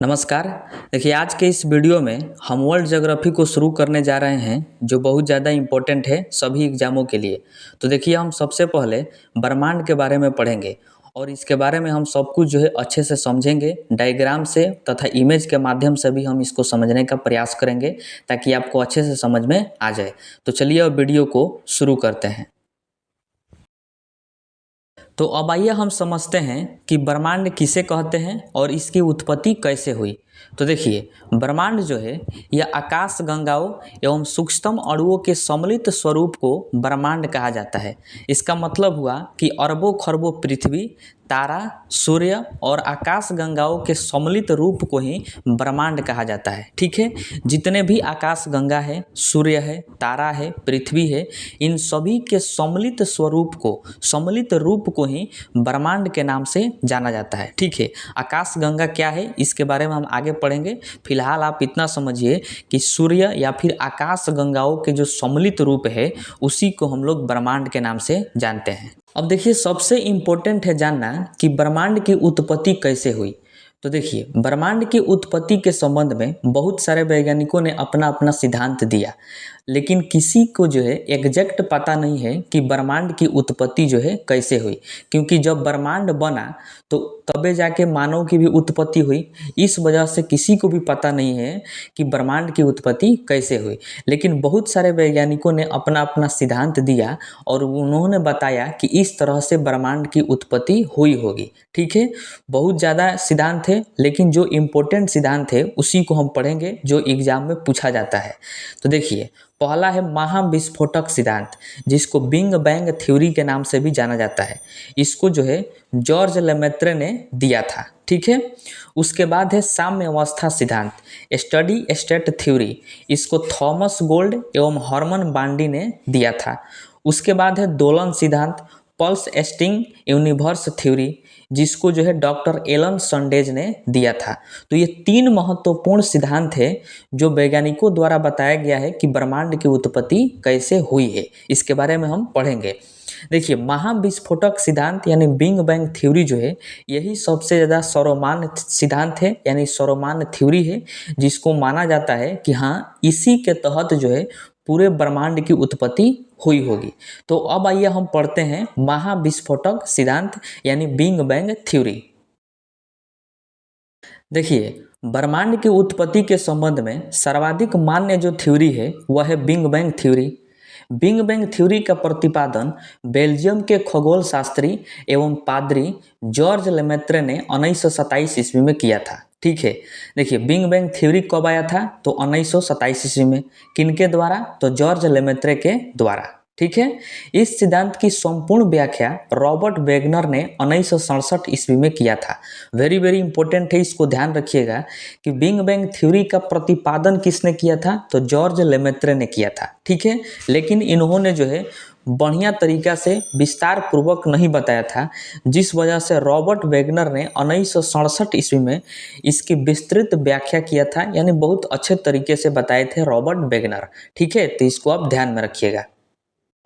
नमस्कार। देखिए, आज के इस वीडियो में हम वर्ल्ड ज्योग्राफी को शुरू करने जा रहे हैं जो बहुत ज़्यादा इम्पोर्टेंट है सभी एग्ज़ामों के लिए। तो देखिए, हम सबसे पहले ब्रह्मांड के बारे में पढ़ेंगे और इसके बारे में हम सब कुछ जो है अच्छे से समझेंगे, डायग्राम से तथा इमेज के माध्यम से भी हम इसको समझने का प्रयास करेंगे ताकि आपको अच्छे से समझ में आ जाए। तो चलिए अब वीडियो को शुरू करते हैं। तो अब आइए हम समझते हैं कि ब्रह्मांड किसे कहते हैं और इसकी उत्पत्ति कैसे हुई। तो देखिए, ब्रह्मांड जो है यह आकाश गंगाओं एवं सूक्ष्मतम अणुओं के सम्मिलित स्वरूप को ब्रह्मांड कहा जाता है। इसका मतलब हुआ कि अरबों खरबों पृथ्वी, तारा, सूर्य और आकाश गंगाओं के सम्मिलित रूप को ही ब्रह्मांड कहा जाता है। ठीक है, जितने भी आकाश गंगा है, सूर्य है, तारा है, पृथ्वी है, इन सभी के सम्मिलित रूप को ही ब्रह्मांड के नाम से जाना जाता है। ठीक है, आकाश गंगा क्या है इसके बारे में हम आगे पढ़ेंगे। फिलहाल आप इतना समझिए कि सूर्य या फिर आकाश गंगाओं के जो सम्मिलित रूप है उसी को हम लोग ब्रह्मांड के नाम से जानते हैं। अब देखिए, सबसे इम्पोर्टेंट है जानना कि ब्रह्मांड की उत्पत्ति कैसे हुई। तो देखिए, ब्रह्मांड की उत्पत्ति के संबंध में बहुत सारे वैज्ञानिकों ने अपना अपना सिद्धांत दिया, लेकिन किसी को जो है एग्जैक्ट पता नहीं है कि ब्रह्मांड की उत्पत्ति जो है कैसे हुई। क्योंकि जब ब्रह्मांड बना तो तबे जाके मानव की भी उत्पत्ति हुई। इस वजह से किसी को भी पता नहीं है कि ब्रह्मांड की उत्पत्ति कैसे हुई। लेकिन बहुत सारे वैज्ञानिकों ने अपना अपना सिद्धांत दिया और उन्होंने बताया कि इस तरह से ब्रह्मांड की उत्पत्ति हुई होगी। ठीक है, बहुत ज़्यादा सिद्धांत है, लेकिन जो इम्पोर्टेंट सिद्धांत है उसी को हम पढ़ेंगे जो एग्जाम में पूछा जाता है। तो देखिए, पहला है महाविस्फोटक सिद्धांत, जिसको बिग बैंग थ्योरी के नाम से भी जाना जाता है। इसको जो है जॉर्ज लेमेत्रे ने दिया था। ठीक है, उसके बाद है साम्यावस्था सिद्धांत, स्टडी स्टेट थ्योरी। इसको थॉमस गोल्ड एवं हरमन बांडी ने दिया था। उसके बाद है दोलन सिद्धांत, पल्स एस्टिंग यूनिवर्स थ्योरी, जिसको जो है डॉक्टर एलन संडेज ने दिया था। तो ये तीन महत्वपूर्ण सिद्धांत है जो वैज्ञानिकों द्वारा बताया गया है कि ब्रह्मांड की उत्पत्ति कैसे हुई है। इसके बारे में हम पढ़ेंगे। देखिए, महाविस्फोटक सिद्धांत यानी बिग बैंग थ्योरी जो है यही सबसे ज़्यादा सर्वमान्य सिद्धांत है, यानी सर्वमान्य थ्योरी है, जिसको माना जाता है कि हाँ, इसी के तहत जो है पूरे ब्रह्मांड की उत्पत्ति हुई होगी। तो अब आइए हम पढ़ते हैं महाविस्फोटक सिद्धांत यानी बिग बैंग थ्योरी। देखिए, ब्रह्मांड की उत्पत्ति के संबंध में सर्वाधिक मान्य जो थ्योरी है वह है big bang theory. Big bang theory का प्रतिपादन बेल्जियम के खगोल शास्त्री एवं पादरी जॉर्ज लेमेत्रे ने 1927 ईस्वी में किया था। ठीक है, देखिए, बिग बैंग थ्योरी कब आया था तो 1927 ईस्वी में। किनके द्वारा? तो जॉर्ज लेमेत्रे के द्वारा। ठीक है, इस सिद्धांत की संपूर्ण व्याख्या रॉबर्ट वेगनर ने 1967 ईस्वी में किया था। वेरी वेरी इंपॉर्टेंट है, इसको ध्यान रखिएगा कि बिग बैंग थ्योरी का प्रतिपादन किसने किया था तो जॉर्ज लेमेत्रे ने किया था। ठीक है, लेकिन इन्होंने जो है बढ़िया तरीका से विस्तार पूर्वक नहीं बताया था, जिस वजह से रॉबर्ट वेगनर ने 1967 ईस्वी में इसकी विस्तृत व्याख्या किया था, यानी बहुत अच्छे तरीके से बताए थे रॉबर्ट वेगनर। ठीक है, तो इसको आप ध्यान में रखिएगा।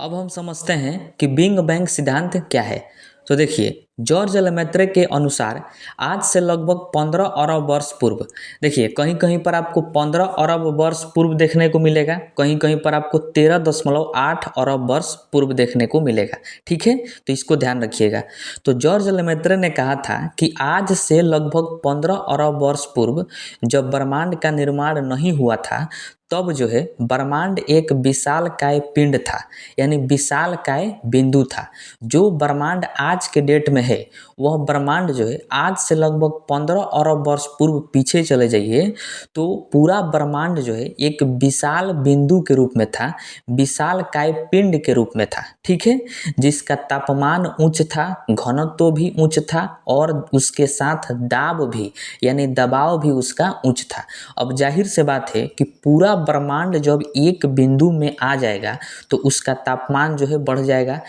अब हम समझते हैं कि बिग बैंग सिद्धांत क्या है। तो देखिए, जॉर्ज लेमेत्रे के अनुसार आज से लगभग 15 अरब वर्ष पूर्व, देखिए कहीं कहीं पर आपको 15 अरब वर्ष पूर्व देखने को मिलेगा, कहीं कहीं पर आपको 13.8 अरब वर्ष पूर्व देखने को मिलेगा। ठीक है, तो इसको ध्यान रखिएगा। तो जॉर्ज लेमेत्रे ने कहा था कि आज से लगभग 15 अरब वर्ष पूर्व जब ब्रह्मांड का निर्माण नहीं हुआ था, तब जो है ब्रह्मांड एक विशालकाय पिंड था, यानी विशालकाय बिंदु था। जो ब्रह्मांड आज के डेट में है वह ब्रह्मांड जो है आज से लगभग 15 अरब वर्ष पूर्व पीछे चले जाइए तो पूरा ब्रह्मांड जो है एक विशाल बिंदु के रूप में था, विशालकाय पिंड के रूप में था। ठीक है, जिसका तापमान उच्च था, घनत्व भी उच्च था और उसके साथ दाब भी यानी दबाव भी उसका उच्च था। अब जाहिर से बात है कि पूरा ब्रह्मांड जब एक बिंदु में आ जाएगा तो उसका तापमान जो है बढ़ जाएगा,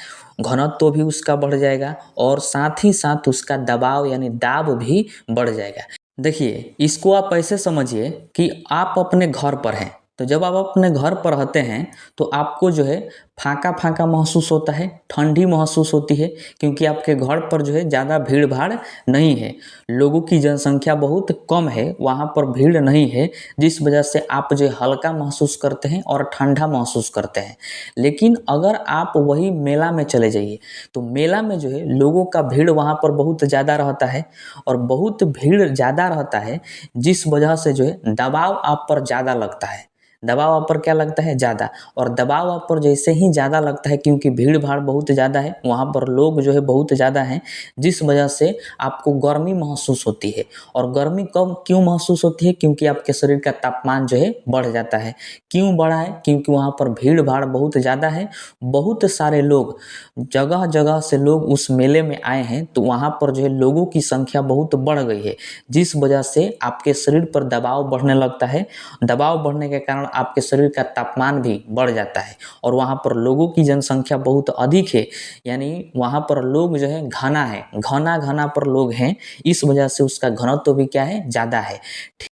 घनत्व भी उसका बढ़ जाएगा और साथ ही साथ उसका दबाव यानी दाब भी बढ़ जाएगा। देखिए, इसको आप ऐसे समझिए कि आप अपने घर पर हैं। तो जब आप अपने घर पर रहते हैं तो आपको जो है फाँका फाँका महसूस होता है, ठंडी महसूस होती है, क्योंकि आपके घर पर जो है ज़्यादा भीड़ भाड़ नहीं है, लोगों की जनसंख्या बहुत कम है, वहाँ पर भीड़ नहीं है, जिस वजह से आप जो है हल्का महसूस करते हैं और ठंडा महसूस करते हैं। लेकिन अगर आप वही मेला में चले जाइए तो मेला में जो है लोगों का भीड़ वहाँ पर बहुत ज़्यादा रहता है, और बहुत भीड़ ज़्यादा रहता है जिस वजह से जो है दबाव आप पर ज़्यादा लगता है। दबाव आप पर क्या लगता है? ज़्यादा। और दबाव आप पर जैसे ही ज़्यादा लगता है, क्योंकि भीड़ भाड़ बहुत ज़्यादा है, वहाँ पर लोग जो है बहुत ज़्यादा हैं, जिस वजह से आपको गर्मी महसूस होती है। और गर्मी कब क्यों महसूस होती है? क्योंकि आपके शरीर का तापमान जो है बढ़ जाता है। क्यों बढ़ा है? क्योंकि वहाँ पर भीड़ भाड़ बहुत ज़्यादा है, बहुत सारे लोग, जगह जगह से लोग उस मेले में आए हैं, तो वहाँ पर जो है लोगों की संख्या बहुत बढ़ गई है, जिस वजह से आपके शरीर पर दबाव बढ़ने लगता है। दबाव बढ़ने के कारण आपके शरीर का तापमान भी बढ़ जाता है, और वहाँ पर लोगों की जनसंख्या बहुत अधिक है, यानी वहाँ पर लोग जो है घना है, घना घना पर लोग हैं, इस वजह से उसका घनत्व भी क्या है? ज़्यादा है।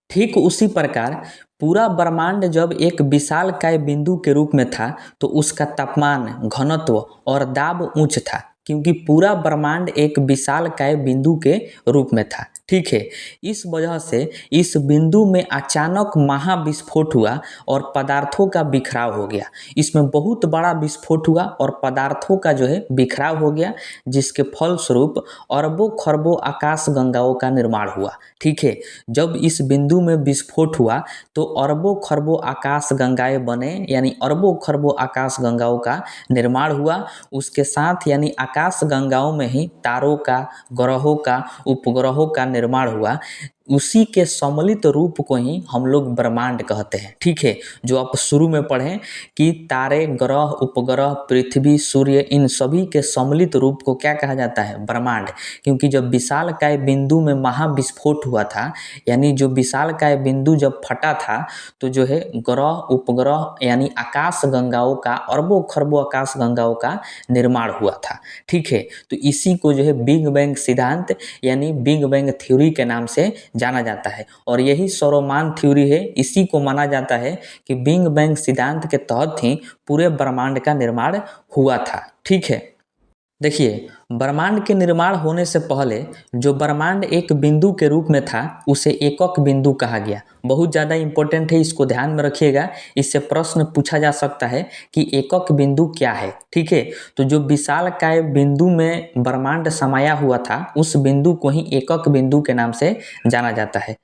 ठीक उसी प्रकार पूरा ब्रह्मांड जब एक विशालकाय बिंदु के रूप में था तो उसका तापमान, घनत्व और दाब उच्च था, क्योंकि पूरा ब्रह्मांड एक विशालकाय बिंदु के रूप में था। ठीक है, इस वजह से इस बिंदु में अचानक महाविस्फोट हुआ और पदार्थों का बिखराव हो गया। इसमें बहुत बड़ा विस्फोट हुआ और पदार्थों का जो है बिखराव हो गया, जिसके फलस्वरूप अरबों खरबों आकाश गंगाओं का निर्माण हुआ। ठीक है, जब इस बिंदु में विस्फोट हुआ तो अरबों खरबों आकाश गंगाएं बने, यानी अरबों खरबों आकाश गंगाओं का निर्माण हुआ। उसके साथ यानी आकाश गंगाओं में ही तारों का, ग्रहों का, उपग्रहों का निर्माण हुआ। उसी के सम्मिलित रूप को ही हम लोग ब्रह्मांड कहते हैं। ठीक है, जो आप शुरू में पढ़ें कि तारे, ग्रह, उपग्रह, पृथ्वी, सूर्य, इन सभी के सम्मिलित रूप को क्या कहा जाता है? ब्रह्मांड। क्योंकि जब विशालकाय बिंदु में महाविस्फोट हुआ था, यानी जो विशालकाय बिंदु जब फटा था, तो जो है ग्रह, उपग्रह यानी आकाश गंगाओं का, अरबों खरबों आकाश गंगाओं का निर्माण हुआ था। ठीक है, तो इसी को जो है बिग बैंग सिद्धांत यानी बिग बैंग थ्योरी के नाम से जाना जाता है, और यही सौरमान थ्योरी है। इसी को माना जाता है कि बिग बैंग सिद्धांत के तहत ही पूरे ब्रह्मांड का निर्माण हुआ था। ठीक है, देखिए, ब्रह्मांड के निर्माण होने से पहले जो ब्रह्मांड एक बिंदु के रूप में था उसे एकक बिंदु कहा गया। बहुत ज़्यादा इम्पोर्टेंट है, इसको ध्यान में रखिएगा, इससे प्रश्न पूछा जा सकता है कि एकक बिंदु क्या है। ठीक है, तो जो विशालकाय बिंदु में ब्रह्मांड समाया हुआ था उस बिंदु को ही एकक बिंदु के नाम से जाना जाता है।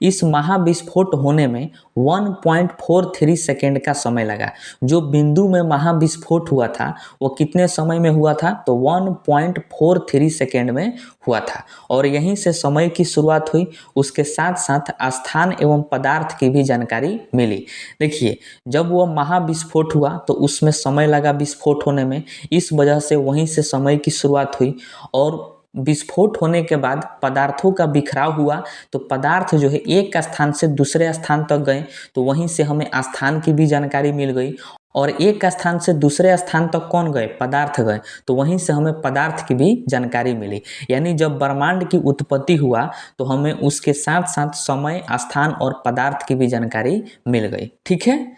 इस महाविस्फोट होने में 1.43 सेकेंड का समय लगा। जो बिंदु में महाविस्फोट हुआ था वो कितने समय में हुआ था? तो 1.43 सेकेंड में हुआ था, और यहीं से समय की शुरुआत हुई। उसके साथ साथ स्थान एवं पदार्थ की भी जानकारी मिली। देखिए, जब वह महाविस्फोट हुआ तो उसमें समय लगा विस्फोट होने में, इस वजह से वहीं से समय की शुरुआत हुई। और विस्फोट होने के बाद पदार्थों का बिखराव हुआ, तो पदार्थ जो है एक स्थान से दूसरे स्थान तक गए, तो वहीं से हमें स्थान की भी जानकारी मिल गई। और एक स्थान से दूसरे स्थान तक कौन गए? पदार्थ गए, तो वहीं से हमें पदार्थ की भी जानकारी मिली। यानी जब ब्रह्मांड की उत्पत्ति हुआ तो हमें उसके साथ साथ समय, स्थान और पदार्थ की भी जानकारी मिल गई। ठीक है,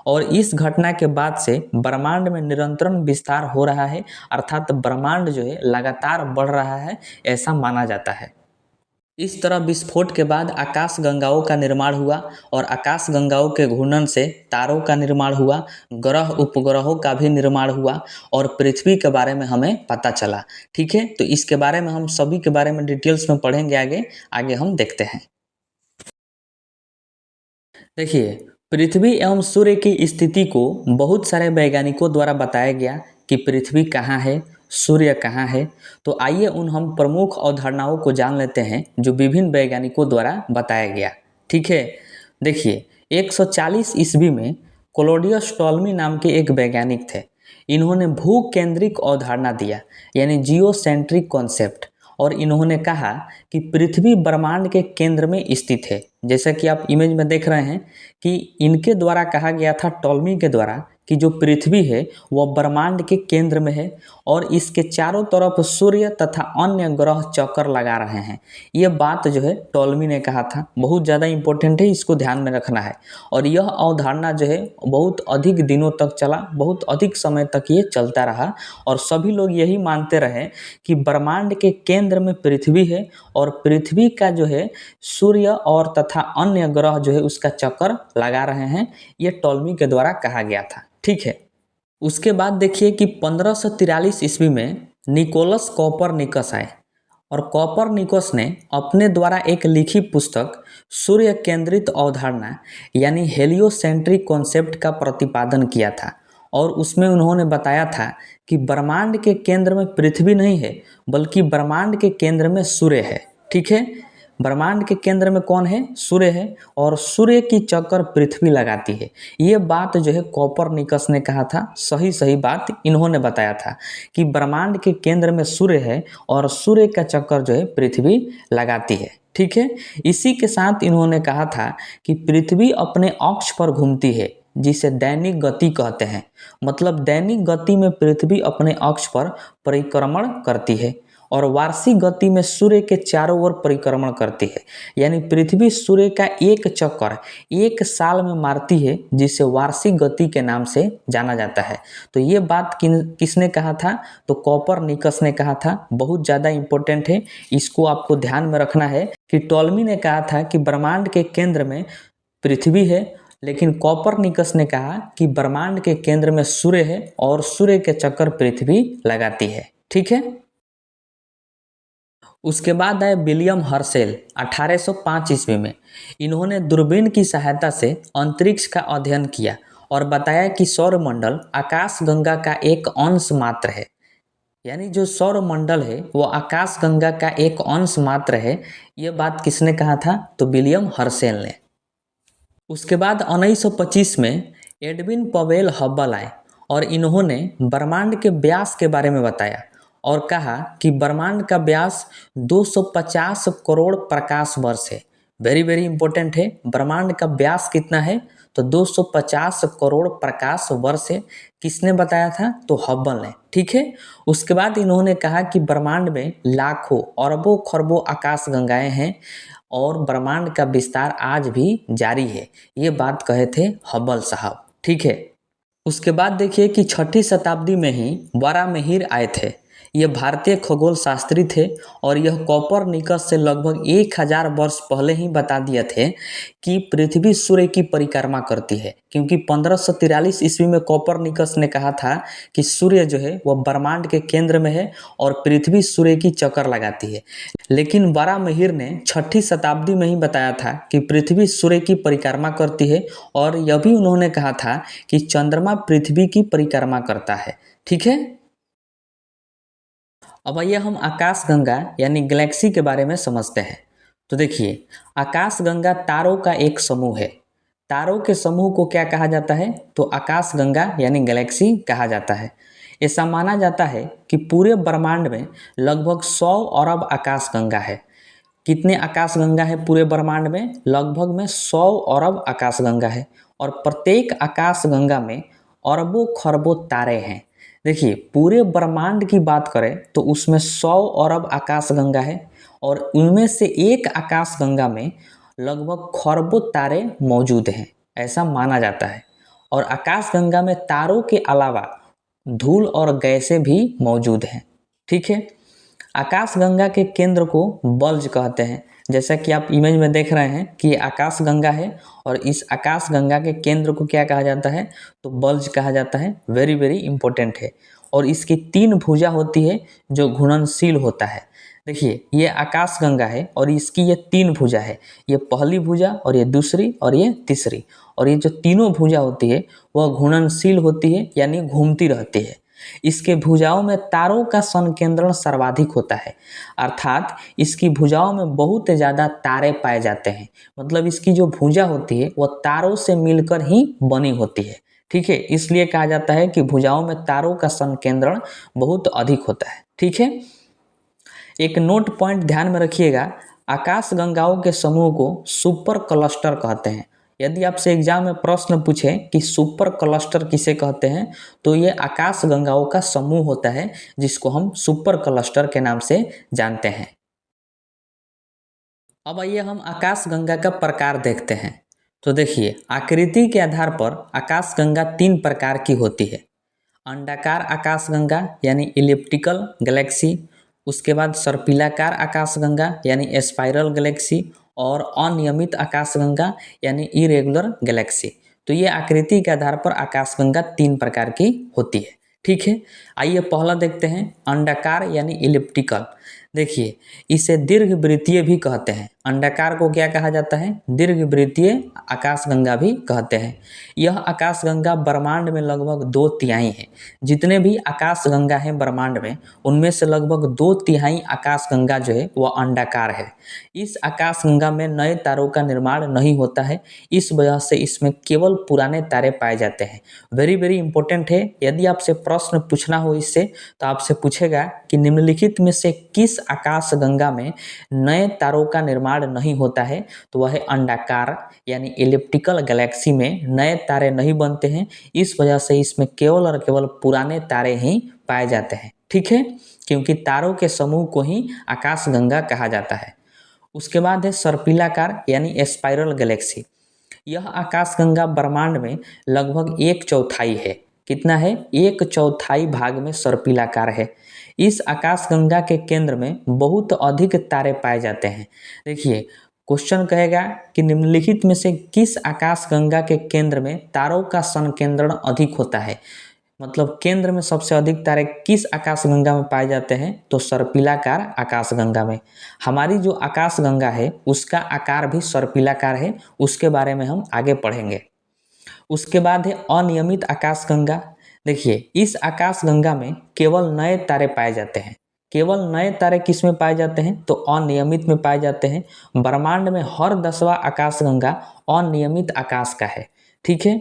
और इस घटना के बाद से ब्रह्मांड में निरंतर विस्तार हो रहा है, अर्थात ब्रह्मांड जो है लगातार बढ़ रहा है, ऐसा माना जाता है। इस तरह विस्फोट के बाद आकाश गंगाओं का निर्माण हुआ, और आकाश गंगाओं के घूर्णन से तारों का निर्माण हुआ, ग्रह उपग्रहों का भी निर्माण हुआ, और पृथ्वी के बारे में हमें पता चला। ठीक है, तो इसके बारे में हम सभी के बारे में डिटेल्स में पढ़ेंगे आगे। आगे हम देखते हैं। देखिए, पृथ्वी एवं सूर्य की स्थिति को बहुत सारे वैज्ञानिकों द्वारा बताया गया कि पृथ्वी कहाँ है, सूर्य कहाँ है। तो आइए उन हम प्रमुख अवधारणाओं को जान लेते हैं जो विभिन्न वैज्ञानिकों द्वारा बताया गया। ठीक है, देखिए, 140 ईस्वी में क्लॉडियस टॉलमी नाम के एक वैज्ञानिक थे। इन्होंने भू केंद्रिक अवधारणा दिया, यानी जियोसेंट्रिक कॉन्सेप्ट, और इन्होंने कहा कि पृथ्वी ब्रह्मांड के केंद्र में स्थित है। जैसा कि आप इमेज में देख रहे हैं कि इनके द्वारा कहा गया था, टॉलमी के द्वारा, कि जो पृथ्वी है वह ब्रह्मांड के केंद्र में है और इसके चारों तरफ सूर्य तथा अन्य ग्रह चक्कर लगा रहे हैं। ये बात जो है टॉलमी ने कहा था, बहुत ज़्यादा इंपॉर्टेंट है, इसको ध्यान में रखना है। और यह अवधारणा जो है बहुत अधिक दिनों तक चला, बहुत अधिक समय तक ये चलता रहा और सभी लोग यही मानते रहे कि ब्रह्मांड के केंद्र में पृथ्वी है और पृथ्वी का जो है सूर्य और तथा अन्य ग्रह जो है उसका चक्कर लगा रहे हैं। ये टॉलमी के द्वारा कहा गया था। ठीक है, उसके बाद देखिए कि 1543 ईस्वी में निकोलस कॉपरनिकस आए और कॉपरनिकस ने अपने द्वारा एक लिखी पुस्तक सूर्य केंद्रित अवधारणा यानी हेलियोसेंट्रिक कॉन्सेप्ट का प्रतिपादन किया था और उसमें उन्होंने बताया था कि ब्रह्मांड के केंद्र में पृथ्वी नहीं है बल्कि ब्रह्मांड के केंद्र में सूर्य है। ठीक है, ब्रह्मांड के केंद्र में कौन है? सूर्य है और सूर्य की चक्कर पृथ्वी लगाती है। ये बात जो है कॉपरनिकस ने कहा था, सही बात इन्होंने बताया था कि ब्रह्मांड के केंद्र में सूर्य है और सूर्य का चक्कर जो है पृथ्वी लगाती है। ठीक है, इसी के साथ इन्होंने कहा था कि पृथ्वी अपने अक्ष पर घूमती है जिसे दैनिक गति कहते हैं। मतलब दैनिक गति में पृथ्वी अपने अक्ष पर परिक्रमण करती है और वार्षिक गति में सूर्य के चारों ओर परिक्रमण करती है। यानी पृथ्वी सूर्य का एक चक्कर एक साल में मारती है जिसे वार्षिक गति के नाम से जाना जाता है। तो ये बात किसने कहा था? तो कॉपरनिकस ने कहा था। बहुत ज़्यादा इम्पोर्टेंट है, इसको आपको ध्यान में रखना है कि टॉलमी ने कहा था कि ब्रह्मांड के केंद्र में पृथ्वी है, लेकिन कॉपरनिकस ने कहा कि ब्रह्मांड के केंद्र में सूर्य है और सूर्य के चक्कर पृथ्वी लगाती है। ठीक है, उसके बाद आए विलियम हर्शेल 1805 ईस्वी में। इन्होंने दूरबीन की सहायता से अंतरिक्ष का अध्ययन किया और बताया कि सौरमंडल आकाशगंगा का एक अंश मात्र है। यानी जो सौरमंडल है वो आकाशगंगा का एक अंश मात्र है। ये बात किसने कहा था? तो विलियम हर्शेल ने। उसके बाद 1925 में एडविन पवेल हब्बल आए और इन्होंने ब्रह्मांड के व्यास के बारे में बताया और कहा कि ब्रह्मांड का व्यास 250 करोड़ प्रकाश वर्ष है। वेरी इंपॉर्टेंट है, ब्रह्मांड का व्यास कितना है? तो 250 करोड़ प्रकाश वर्ष है। किसने बताया था? तो हब्बल ने। ठीक है, उसके बाद इन्होंने कहा कि ब्रह्मांड में लाखों अरबों खरबों आकाशगंगाएं हैं और ब्रह्मांड का विस्तार आज भी जारी है। ये बात कहे थे हब्बल साहब। ठीक है, उसके बाद देखिए कि 6ठी शताब्दी में ही वारामिहिर आए थे। ये भारतीय खगोल शास्त्री थे और यह कॉपरनिकस से लगभग 1000 वर्ष पहले ही बता दिए थे कि पृथ्वी सूर्य की परिक्रमा करती है, क्योंकि 1543 ईस्वी में कॉपरनिकस ने कहा था कि सूर्य जो है वह ब्रह्मांड के केंद्र में है और पृथ्वी सूर्य की चक्कर लगाती है। लेकिन वारामिहिर ने 6ठी शताब्दी में ही बताया था कि पृथ्वी सूर्य की परिक्रमा करती है और यह भी उन्होंने कहा था कि चंद्रमा पृथ्वी की परिक्रमा करता है। ठीक है, अब आइए हम आकाशगंगा यानी गैलेक्सी के बारे में समझते हैं। तो देखिए, आकाशगंगा तारों का एक समूह है। तारों के समूह को क्या कहा जाता है? तो आकाशगंगा यानी गैलेक्सी कहा जाता है। ऐसा माना जाता है कि पूरे ब्रह्मांड में लगभग 100 अरब आकाशगंगा है। कितने आकाशगंगा है पूरे ब्रह्मांड में? लगभग में 100 अरब आकाशगंगा है और प्रत्येक आकाशगंगा में अरबों खरबों तारे हैं। देखिए, पूरे ब्रह्मांड की बात करें तो उसमें 100 अरब आकाशगंगा है और उनमें से एक आकाशगंगा में लगभग खरबों तारे मौजूद हैं, ऐसा माना जाता है। और आकाशगंगा में तारों के अलावा धूल और गैसें भी मौजूद हैं। ठीक है, आकाशगंगा के केंद्र को बल्ज कहते हैं। जैसा कि आप इमेज में देख रहे हैं कि ये आकाशगंगा है और इस आकाशगंगा के केंद्र को क्या कहा जाता है? तो बल्ज कहा जाता है। वेरी इंपॉर्टेंट है। और इसकी 3 भुजा होती है जो घूर्णनशील होता है। देखिए, ये आकाशगंगा है और इसकी ये 3 भुजा है। ये पहली भुजा और ये दूसरी और ये तीसरी। और ये जो तीनों भुजा होती है वह घूर्णनशील होती है, यानी घूमती रहती है। इसके भुजाओं में तारों का संकेंद्रण सर्वाधिक होता है, अर्थात इसकी भुजाओं में बहुत ज़्यादा तारे पाए जाते हैं। मतलब इसकी जो भुजा होती है वह तारों से मिलकर ही बनी होती है। ठीक है, इसलिए कहा जाता है कि भुजाओं में तारों का संकेंद्रण बहुत अधिक होता है। ठीक है, एक नोट पॉइंट ध्यान में रखिएगा, आकाशगंगाओं के समूह को सुपर क्लस्टर कहते हैं। यदि आपसे एग्जाम में प्रश्न पूछे कि सुपर क्लस्टर किसे कहते हैं, तो ये आकाश गंगाओं का समूह होता है जिसको हम सुपर क्लस्टर के नाम से जानते हैं। अब आइए हम आकाश गंगा का प्रकार देखते हैं। तो देखिए, आकृति के आधार पर आकाश गंगा 3 प्रकार की होती है। अंडाकार आकाश गंगा यानी इलिप्टिकल गैलेक्सी, उसके बाद सर्पिलाकार आकाश गंगा यानी स्पाइरल गैलेक्सी, और अनियमित आकाश गंगा यानी इरेगुलर गैलेक्सी। तो ये आकृति के आधार पर आकाश गंगा 3 प्रकार की होती है। ठीक है, आइए पहला देखते हैं, अंडाकार यानी इलिप्टिकल। देखिए, इसे दीर्घवृत्तीय भी कहते हैं। अंडाकार को क्या कहा जाता है? दीर्घवृत्तीय आकाश गंगा भी कहते हैं। यह आकाश गंगा ब्रह्मांड में लगभग 2/3 है। जितने भी आकाश गंगा हैं ब्रह्मांड में, उनमें से लगभग 2/3 आकाश गंगा जो है वह अंडाकार है। इस आकाश गंगा में नए तारों का निर्माण नहीं होता है, इस वजह से इसमें केवल पुराने तारे पाए जाते हैं। वेरी वेरी इंपॉर्टेंट है। यदि आपसे प्रश्न पूछना हो इससे, तो आपसे पूछेगा कि निम्नलिखित में से किस आकाश गंगा में नए तारों का निर्माण नहीं होता है? तो वह है अंडाकार यानी इलिप्टिकल गैलेक्सी में नए तारे नहीं बनते हैं। इस वजह से इसमें केवल और केवल पुराने तारे ही पाए जाते हैं। ठीक है, क्योंकि तारों के समूह को ही आकाश गंगा कहा जाता है। उसके बाद है सर्पिलाकार यानी स्पाइरल गैलेक्सी। यह आकाश गंगा ब्रह्मांड में लगभग 1/4 है। कितना है? 1/4 भाग में सर्पिलाकार है। इस आकाश गंगा के केंद्र में बहुत अधिक तारे पाए जाते हैं। देखिए, क्वेश्चन कहेगा कि निम्नलिखित में से किस आकाश गंगा के केंद्र में तारों का संकेंद्रण अधिक होता है? मतलब केंद्र में सबसे अधिक तारे किस आकाश गंगा में पाए जाते हैं? तो सर्पिलाकार आकाश गंगा में। हमारी जो आकाश गंगा है उसका आकार भी सर्पिलाकार है, उसके बारे में हम आगे पढ़ेंगे। उसके बाद है अनियमित आकाश गंगा। देखिए, इस आकाश गंगा में केवल नए तारे पाए जाते हैं। केवल नए तारे किस में पाए जाते हैं? तो अनियमित में पाए जाते हैं। ब्रह्मांड में हर 10वां आकाश गंगा अनियमित आकाश का है। ठीक है,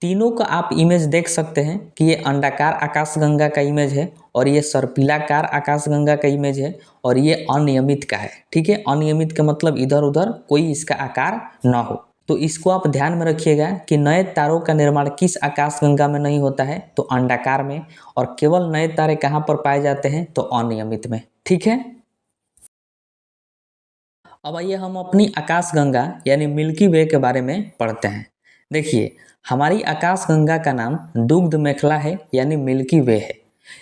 तीनों का आप इमेज देख सकते हैं कि ये अंडाकार आकाश गंगा का इमेज है, और ये सर्पिलाकार आकाश गंगा का इमेज है, और ये अनियमित का है। ठीक है, अनियमित का मतलब इधर उधर कोई इसका आकार ना हो। तो इसको आप ध्यान में रखिएगा कि नए तारों का निर्माण किस आकाश गंगा में नहीं होता है? तो अंडाकार में। और केवल नए तारे कहाँ पर पाए जाते हैं? तो अनियमित में। ठीक है, अब आइए हम अपनी आकाश गंगा यानी मिल्की वे के बारे में पढ़ते हैं। देखिए, हमारी आकाश गंगा का नाम दुग्ध मेखला है यानी मिल्की वे है।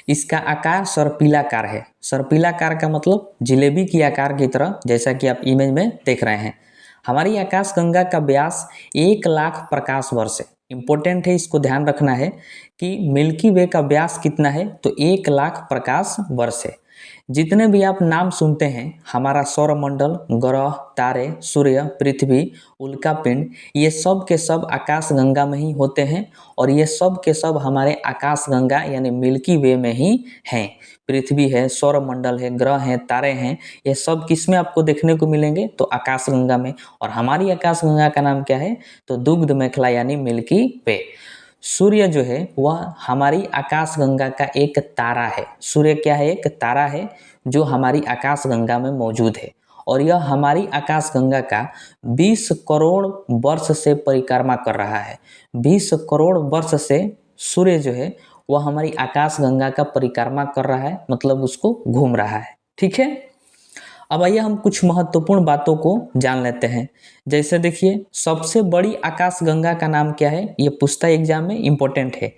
इसका आकार सर्पिलाकार है। सर्पिलाकार का मतलब जिलेबी की आकार की तरह, जैसा कि आप इमेज में देख रहे हैं। हमारी आकाश गंगा का व्यास 1,00,000 प्रकाश वर्ष है। इंपॉर्टेंट है, इसको ध्यान रखना है कि मिल्की वे का व्यास कितना है? तो 1,00,000 प्रकाश वर्ष है। जितने भी आप नाम सुनते हैं, हमारा सौरमंडल, ग्रह, तारे, सूर्य, पृथ्वी, उल्कापिंड, ये सब के सब आकाश गंगा में ही होते हैं, और ये सब के सब हमारे आकाश गंगा यानी मिल्की वे में ही हैं। पृथ्वी है, सौरमंडल है, ग्रह हैं, तारे हैं, ये सब किस में आपको देखने को मिलेंगे? तो आकाश गंगा में। और हमारी आकाश गंगा का नाम क्या है? तो दुग्ध मेखला यानी मिल्की वे। सूर्य जो है वह हमारी आकाश गंगा का एक तारा है। सूर्य क्या है? एक तारा है जो हमारी आकाश गंगा में मौजूद है, और यह हमारी आकाश गंगा का 20 करोड़ वर्ष से परिक्रमा कर रहा है। 20 करोड़ वर्ष से सूर्य जो है वह हमारी आकाश गंगा का परिक्रमा कर रहा है, मतलब उसको घूम रहा है। ठीक है, अब आइए हम कुछ महत्वपूर्ण बातों को जान लेते हैं। जैसे देखिए, सबसे बड़ी आकाश गंगा का नाम क्या है? ये पूछता है एग्जाम में, इम्पोर्टेंट है।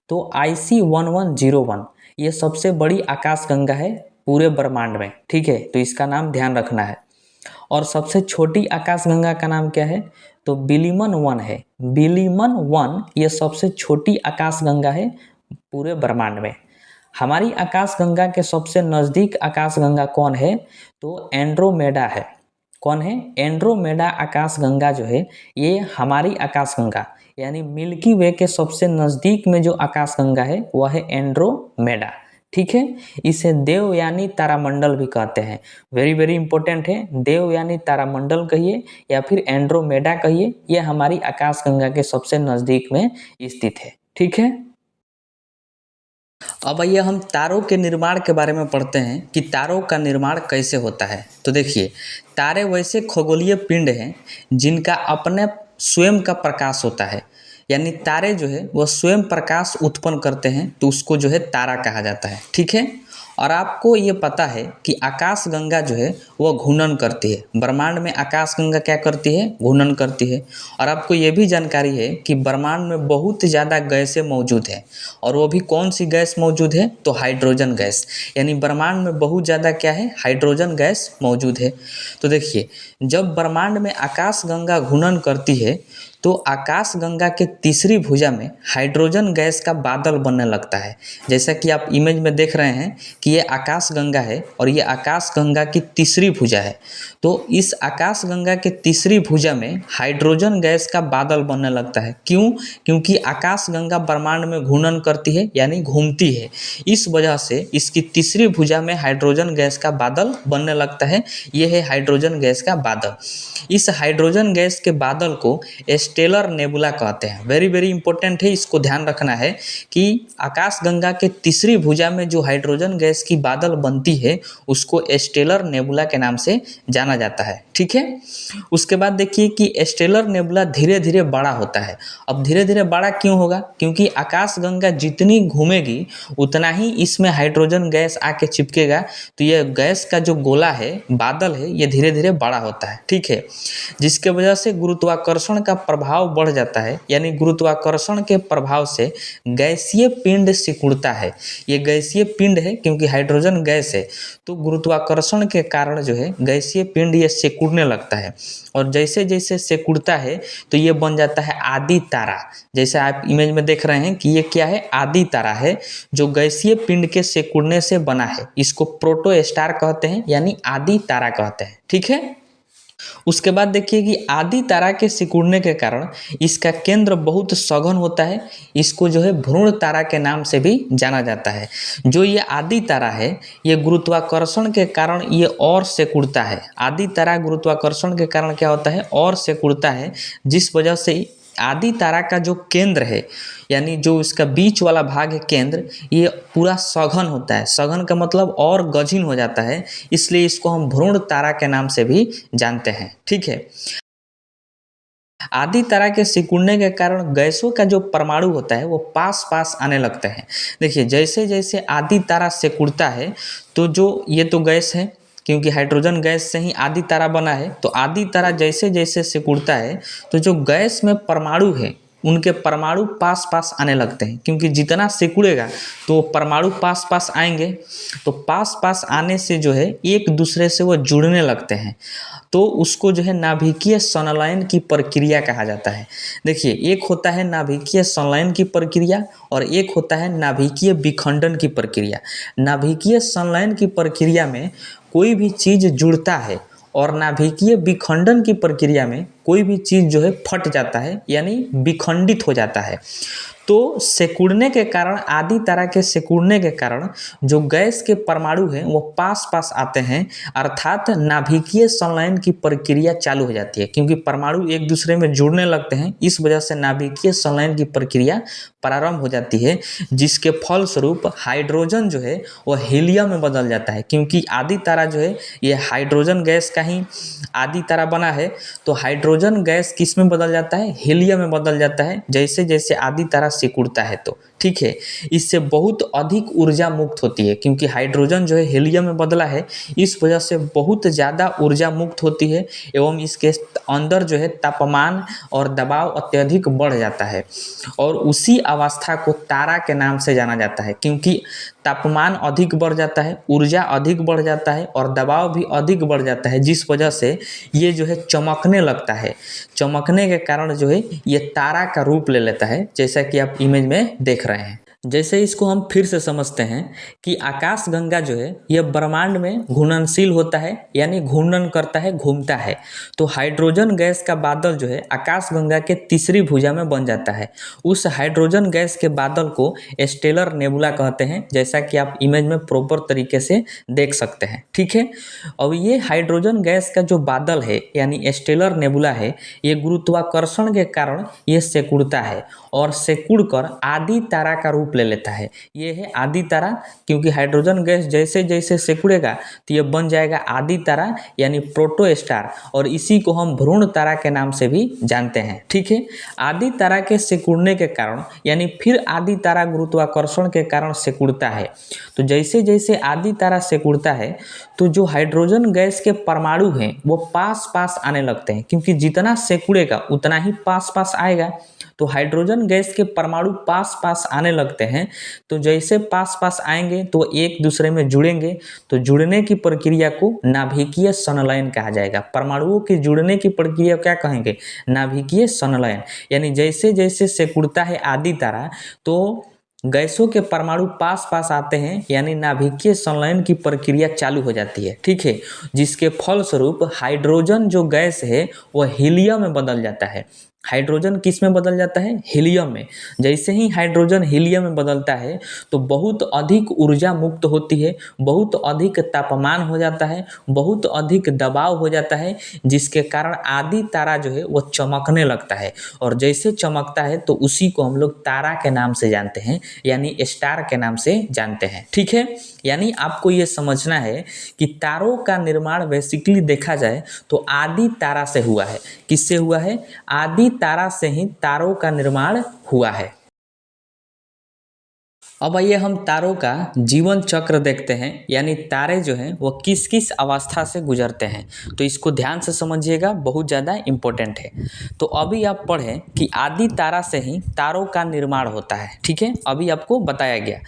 तो IC1101 ये सबसे बड़ी आकाश गंगा है पूरे ब्रह्मांड में। ठीक है, तो इसका नाम ध्यान रखना है। और सबसे छोटी आकाश गंगा का नाम क्या है? तो बिलिमन 1 है। बिलिमन 1 ये सबसे छोटी आकाश गंगा है पूरे ब्रह्मांड में। हमारी आकाश गंगा के सबसे नज़दीक आकाश गंगा कौन है? तो एंड्रोमेडा है। कौन है? एंड्रोमेडा आकाश गंगा जो है ये हमारी आकाश गंगा यानी मिल्की वे के सबसे नज़दीक में जो आकाश गंगा है वह है एंड्रोमेडा। ठीक है, इसे देवयानी तारामंडल भी कहते हैं। वेरी वेरी इंपॉर्टेंट है, देवयानी तारामंडल कहिए या फिर एंड्रोमेडा कहिए, ये हमारी आकाश गंगा के सबसे नज़दीक में स्थित है। ठीक है, अब आइए हम तारों के निर्माण के बारे में पढ़ते हैं कि तारों का निर्माण कैसे होता है। तो देखिए, तारे वैसे खगोलीय पिंड हैं जिनका अपने स्वयं का प्रकाश होता है, यानी तारे जो है वह स्वयं प्रकाश उत्पन्न करते हैं, तो उसको जो है तारा कहा जाता है। ठीक है। और आपको ये पता है कि आकाशगंगा जो है वह घूर्णन करती है। ब्रह्मांड में आकाशगंगा क्या करती है? घूर्णन करती है। और आपको ये भी जानकारी है कि ब्रह्मांड में बहुत ज़्यादा गैसें मौजूद हैं, और वो भी कौन सी गैस मौजूद है? तो हाइड्रोजन गैस। यानी ब्रह्मांड में बहुत ज़्यादा क्या है? हाइड्रोजन गैस मौजूद है। तो देखिए, जब ब्रह्मांड में आकाशगंगा घूर्णन करती है तो आकाशगंगा के तीसरी भुजा में हाइड्रोजन गैस का बादल बनने लगता है। जैसा कि आप इमेज में देख रहे हैं कि ये आकाशगंगा है और ये आकाशगंगा की तीसरी भुजा है। तो इस आकाशगंगा के तीसरी भुजा में हाइड्रोजन गैस का बादल बनने लगता है। क्यों? क्योंकि आकाशगंगा ब्रह्मांड में घूर्णन करती है, यानी घूमती है। इस वजह से इसकी तीसरी भुजा में हाइड्रोजन गैस का बादल बनने लगता है। ये है हाइड्रोजन गैस का बादल। इस हाइड्रोजन गैस के बादल को स्टेलर नेबुला कहते हैं। वेरी वेरी इंपॉर्टेंट है, इसको ध्यान रखना है कि आकाशगंगा के तीसरी भुजा में जो हाइड्रोजन गैस की बादल बनती है उसको स्टेलर नेबुला के नाम से जाना जाता है। ठीक है। उसके बाद देखिए कि स्टेलर नेबुला धीरे धीरे बड़ा होता है। अब धीरे धीरे बड़ा क्यों होगा? क्योंकि आकाशगंगा जितनी घूमेगी उतना ही इसमें हाइड्रोजन गैस आके चिपकेगा, तो ये गैस का जो गोला है, बादल है, ये धीरे धीरे बड़ा होता है। ठीक है। जिसके वजह से गुरुत्वाकर्षण का प्रभाव बढ़ जाता है, यानी गुरुत्वाकर्षण के प्रभाव से गैसीय पिंड सिकुड़ता है। ये गैसीय पिंड है क्योंकि हाइड्रोजन गैस है, तो गुरुत्वाकर्षण के कारण जो है गैसीय पिंड ये सिकुड़ने लगता है। और जैसे जैसे सिकुड़ता है तो ये बन जाता है आदि तारा। जैसे आप इमेज में देख रहे हैं कि ये क्या है? आदि तारा है, जो गैसीय पिंड के सिकुड़ने से बना है। इसको प्रोटो स्टार कहते हैं, यानी आदि तारा कहते हैं। ठीक है। उसके बाद देखिए कि आदि तारा के सिकुड़ने के कारण इसका केंद्र बहुत सघन होता है। इसको जो है भ्रूण तारा के नाम से भी जाना जाता है। जो ये आदि तारा है, ये गुरुत्वाकर्षण के कारण ये और सिकुड़ता है। आदि तारा गुरुत्वाकर्षण के कारण क्या होता है? और सिकुड़ता है, जिस वजह से आदि तारा का जो केंद्र है, यानी जो इसका बीच वाला भाग है केंद्र, ये पूरा सघन होता है। सघन का मतलब और गजीन हो जाता है, इसलिए इसको हम भ्रूण तारा के नाम से भी जानते हैं। ठीक है। आदि तारा के सिकुड़ने के कारण गैसों का जो परमाणु होता है वो पास पास आने लगते हैं। देखिए, जैसे जैसे आदि तारा सिकुड़ता है तो जो ये तो गैस है, क्योंकि हाइड्रोजन गैस से ही आदि तारा बना है, तो आदि तारा जैसे जैसे सिकुड़ता है तो जो गैस में परमाणु है उनके परमाणु पास पास आने लगते हैं। क्योंकि जितना सिकुड़ेगा तो परमाणु पास पास आएंगे, तो पास पास आने से जो है एक दूसरे से वो जुड़ने लगते हैं, तो उसको जो है नाभिकीय संलयन की प्रक्रिया कहा जाता है। देखिए, एक होता है नाभिकीय संलयन की प्रक्रिया और एक होता है नाभिकीय विखंडन की प्रक्रिया। नाभिकीय संलयन की प्रक्रिया में कोई भी चीज़ जुड़ता है और नाभिकीय विखंडन की प्रक्रिया में कोई भी चीज़ जो है फट जाता है, यानी विखंडित हो जाता है। तो सिकुड़ने के कारण, आदि तारा के सिकुड़ने के कारण जो गैस के परमाणु हैं वो पास पास आते हैं, अर्थात नाभिकीय संलयन की प्रक्रिया चालू हो जाती है। क्योंकि परमाणु एक दूसरे में जुड़ने लगते हैं, इस वजह से नाभिकीय संलयन की प्रक्रिया प्रारंभ हो जाती है, जिसके फलस्वरूप हाइड्रोजन जो है वो हीलियम में बदल जाता है। क्योंकि आदि तारा जो है ये हाइड्रोजन गैस का ही आदि तारा बना है, तो हाइड्रोजन गैस किस में बदल जाता है? हीलियम में बदल जाता है, जैसे जैसे आदि तारा सिकुड़ता है। तो ठीक है, इससे बहुत अधिक ऊर्जा मुक्त होती है। क्योंकि हाइड्रोजन जो है हीलियम में बदला है, इस वजह से बहुत ज़्यादा ऊर्जा मुक्त होती है, एवं इसके अंदर जो है तापमान और दबाव अत्यधिक बढ़ जाता है, और उसी अवस्था को तारा के नाम से जाना जाता है। क्योंकि तापमान अधिक बढ़ जाता है, ऊर्जा अधिक बढ़ जाता है और दबाव भी अधिक बढ़ जाता है, जिस वजह से ये जो है चमकने लगता है। चमकने के कारण जो है ये तारा का रूप ले लेता है, जैसा कि आप इमेज में देख रहे हैं। जैसे इसको हम फिर से समझते हैं कि आकाशगंगा जो है यह ब्रह्मांड में घूर्णनशील होता है, यानी घूर्णन करता है, घूमता है। तो हाइड्रोजन गैस का बादल जो है आकाशगंगा के तीसरी भुजा में बन जाता है। उस हाइड्रोजन गैस के बादल को स्टेलर नेबुला कहते हैं, जैसा कि आप इमेज में प्रॉपर तरीके से देख सकते हैं। ठीक है। अब ये हाइड्रोजन गैस का जो बादल है, यानी स्टेलर नेबुला है, ये गुरुत्वाकर्षण के कारण ये सिकुड़ता है और सिकुड़ कर आदि तारा का रूप रूप ले लेता है। ये है आदि तारा, क्योंकि हाइड्रोजन गैस जैसे जैसे सिकुड़ेगा तो ये बन जाएगा आदि तारा यानी प्रोटोस्टार, और इसी को हम भ्रूण तारा के नाम से भी जानते हैं। ठीक है, आदि तारा के सिकुड़ने के कारण यानी फिर आदि तारा गुरुत्वाकर्षण के कारण सिकुड़ता है। तो जैसे जैसे आदि तारा सिकुड़ता है तो जो हाइड्रोजन गैस के परमाणु हैं वो पास पास आने लगते हैं, क्योंकि जितना सिकुड़ेगा उतना ही पास पास आएगा। तो हाइड्रोजन गैस के परमाणु पास पास आने लगते हैं, तो जैसे पास पास आएंगे तो एक दूसरे में जुड़ेंगे, तो जुड़ने की प्रक्रिया को नाभिकीय संलयन कहा जाएगा। परमाणुओं के जुड़ने की प्रक्रिया क्या कहेंगे? नाभिकीय संलयन। यानी जैसे जैसे सिकुड़ता है आदि तारा तो गैसों के परमाणु पास पास आते हैं, यानी नाभिकीय संलयन की प्रक्रिया चालू हो जाती है। ठीक है, जिसके फलस्वरूप हाइड्रोजन जो गैस है वह हीलियम में बदल जाता है। हाइड्रोजन किस में बदल जाता है? हीलियम में। जैसे ही हाइड्रोजन हीलियम में बदलता है तो बहुत अधिक ऊर्जा मुक्त होती है, बहुत अधिक तापमान हो जाता है, बहुत अधिक दबाव हो जाता है, जिसके कारण आदि तारा जो है वो चमकने लगता है। और जैसे चमकता है तो उसी को हम लोग तारा के नाम से जानते हैं, यानी स्टार के नाम से जानते हैं। ठीक है, यानी आपको ये समझना है कि तारों का निर्माण बेसिकली देखा जाए तो आदि तारा से हुआ है। किससे हुआ है? आदि तारा से ही तारों का निर्माण हुआ है। अब आइए हम तारों का जीवन चक्र देखते हैं, यानी तारे जो हैं वो किस किस अवस्था से गुजरते हैं। तो इसको ध्यान से समझिएगा, बहुत ज़्यादा इम्पोर्टेंट है। तो अभी आप पढ़ें कि आदि तारा से ही तारों का निर्माण होता है। ठीक है, अभी आपको बताया गया।